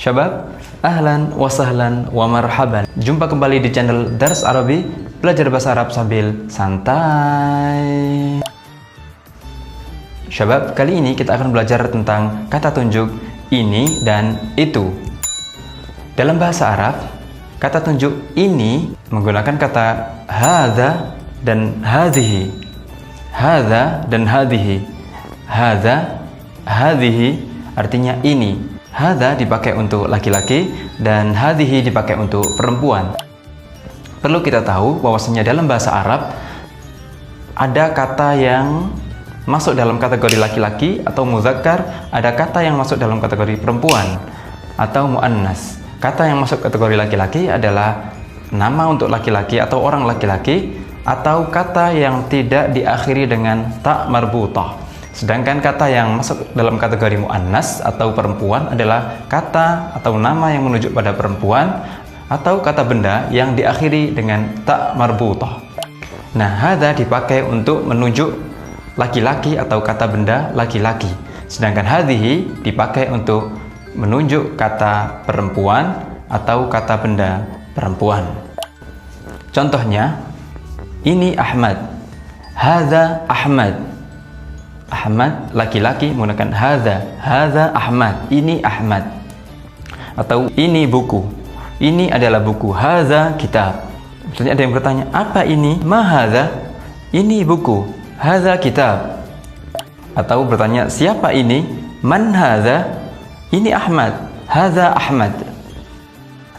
Syabab, ahlan wa sahlan wa marhaban. Jumpa kembali di channel Dars Arabi, belajar bahasa Arab sambil santai. Syabab, kali ini kita akan belajar tentang kata tunjuk ini dan itu. Dalam bahasa Arab, kata tunjuk ini menggunakan kata hadza dan hadhihi. Hadza dan hadhihi. Hadza, hadhihi artinya ini. Hadza dipakai untuk laki-laki dan hadhihi dipakai untuk perempuan. Perlu kita tahu bahwasanya dalam bahasa Arab ada kata yang masuk dalam kategori laki-laki atau muzakkar, ada kata yang masuk dalam kategori perempuan atau muannas. Kata yang masuk kategori laki-laki adalah nama untuk laki-laki atau orang laki-laki, atau kata yang tidak diakhiri dengan ta marbutah. Sedangkan kata yang masuk dalam kategori muannas atau perempuan adalah kata atau nama yang menunjuk pada perempuan atau kata benda yang diakhiri dengan ta marbutah. Nah, hadza dipakai untuk menunjuk laki-laki atau kata benda laki-laki. Sedangkan hadhihi dipakai untuk menunjuk kata perempuan atau kata benda perempuan. Contohnya, ini Ahmad. Hadza Ahmad. Ahmad laki-laki menggunakan hadza. Hadza Ahmad. Ini Ahmad. Atau ini buku. Ini adalah buku. Hadza kitab. Misalnya ada yang bertanya, apa ini? Ma hadza? Ini buku. Hadza kitab. Atau bertanya, siapa ini? Man hadza? Ini Ahmad. Hadza Ahmad.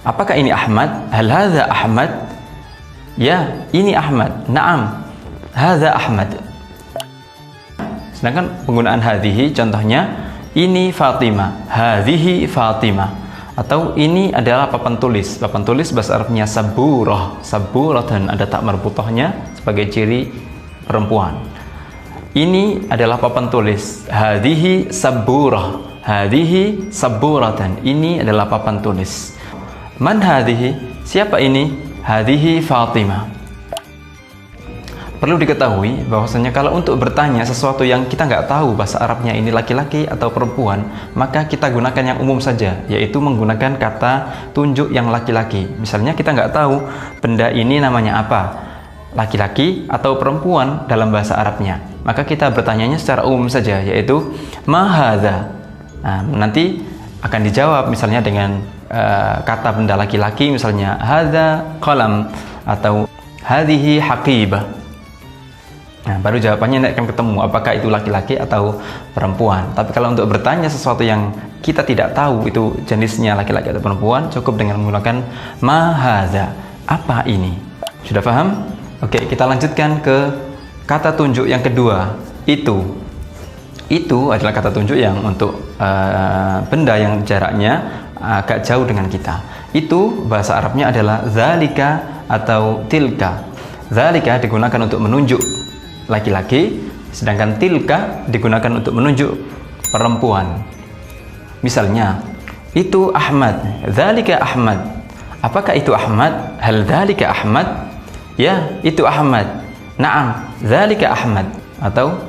Apakah ini Ahmad? Hal hadza Ahmad? Ya, ini Ahmad. Naam. Hadza Ahmad. Sedangkan penggunaan hadhihi, contohnya ini Fatimah, hadhihi Fatimah. Atau ini adalah papan tulis. Papan tulis bahasa Arabnya saburah, saburah, dan ada tak marbutahnya sebagai ciri perempuan. Ini adalah papan tulis, hadhihi saburah, hadhihi saburatan. Ini adalah papan tulis. Man hadhihi? Siapa ini? Hadhihi Fatimah. Perlu diketahui bahwasanya kalau untuk bertanya sesuatu yang kita nggak tahu bahasa Arabnya ini laki-laki atau perempuan, maka kita gunakan yang umum saja, yaitu menggunakan kata tunjuk yang laki-laki. Misalnya kita nggak tahu benda ini namanya apa, laki-laki atau perempuan dalam bahasa Arabnya, maka kita bertanyanya secara umum saja, yaitu ma hadza. Nah, nanti akan dijawab misalnya dengan kata benda laki-laki, misalnya hadza qalam atau hadhihi haqibah. Nah, baru jawabannya akan ketemu apakah itu laki-laki atau perempuan. Tapi kalau untuk bertanya sesuatu yang kita tidak tahu itu jenisnya laki-laki atau perempuan, cukup dengan menggunakan ma hadza. Apa ini? Sudah paham? Oke, kita lanjutkan ke kata tunjuk yang kedua, itu. Itu adalah kata tunjuk yang untuk benda yang jaraknya agak jauh dengan kita. Itu bahasa Arabnya adalah zalika atau tilka. Zalika digunakan untuk menunjuk laki-laki, sedangkan tilka digunakan untuk menunjuk perempuan. Misalnya, itu Ahmad, dzalika Ahmad. Apakah itu Ahmad? Hal dzalika Ahmad? Ya, itu Ahmad. Naam, dzalika Ahmad. Atau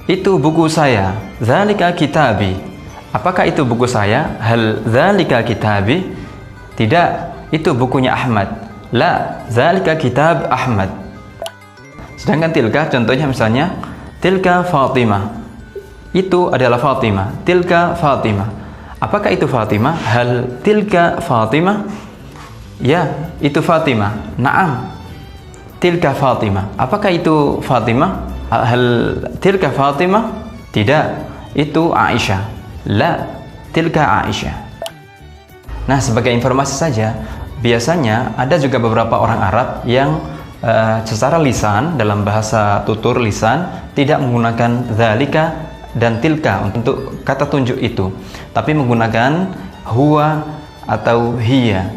itu buku saya, dzalika kitabi. Apakah itu buku saya? Hal dzalika kitabi? Tidak, itu bukunya Ahmad. La, dzalika kitab Ahmad. Sedangkan tilka, contohnya misalnya tilka Fatimah. Itu adalah Fatimah. Tilka Fatimah. Apakah itu Fatimah? Hal tilka Fatimah? Ya, itu Fatimah. Naam. Tilka Fatimah. Apakah itu Fatimah? Hal tilka Fatimah? Tidak, itu Aisyah. La, tilka Aisyah. Nah, sebagai informasi saja, biasanya ada juga beberapa orang Arab yang secara lisan, dalam bahasa tutur lisan, tidak menggunakan dzalika dan tilka untuk kata tunjuk itu, tapi menggunakan huwa atau hiya.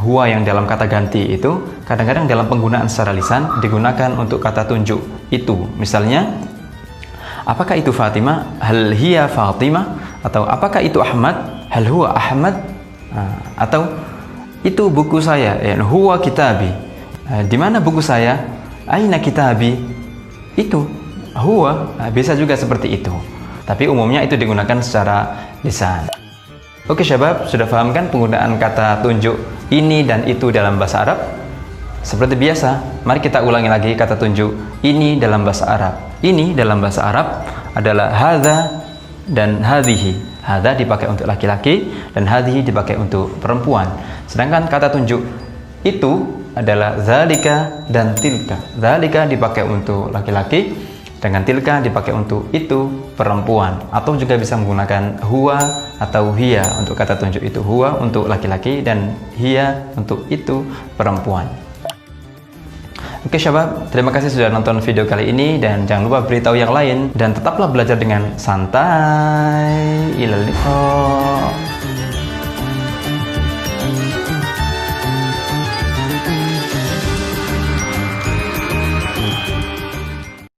Huwa yang dalam kata ganti itu kadang-kadang dalam penggunaan secara lisan digunakan untuk kata tunjuk itu. Misalnya, apakah itu Fatimah? Hal hiya Fatimah? Atau apakah itu Ahmad? Hal huwa Ahmad? Atau itu buku saya, huwa kitabi. Di mana buku saya? Aina kitabi? Itu huwa. Bisa juga seperti itu. Tapi umumnya itu digunakan secara lisan. Oke syabab, sudah paham kan penggunaan kata tunjuk ini dan itu dalam bahasa Arab? Seperti biasa, mari kita ulangi lagi kata tunjuk ini dalam bahasa Arab. Ini dalam bahasa Arab adalah hadza dan hadhihi. Hadza dipakai untuk laki-laki dan hadhihi dipakai untuk perempuan. Sedangkan kata tunjuk itu adalah zalika dan tilka. Zalika dipakai untuk laki-laki, dengan tilka dipakai untuk itu perempuan. Atau juga bisa menggunakan huwa atau hiya untuk kata tunjuk itu. Huwa untuk laki-laki dan hiya untuk itu perempuan. Oke syabab, terima kasih sudah nonton video kali ini dan jangan lupa beritahu yang lain dan tetaplah belajar dengan santai. Ilal liqa.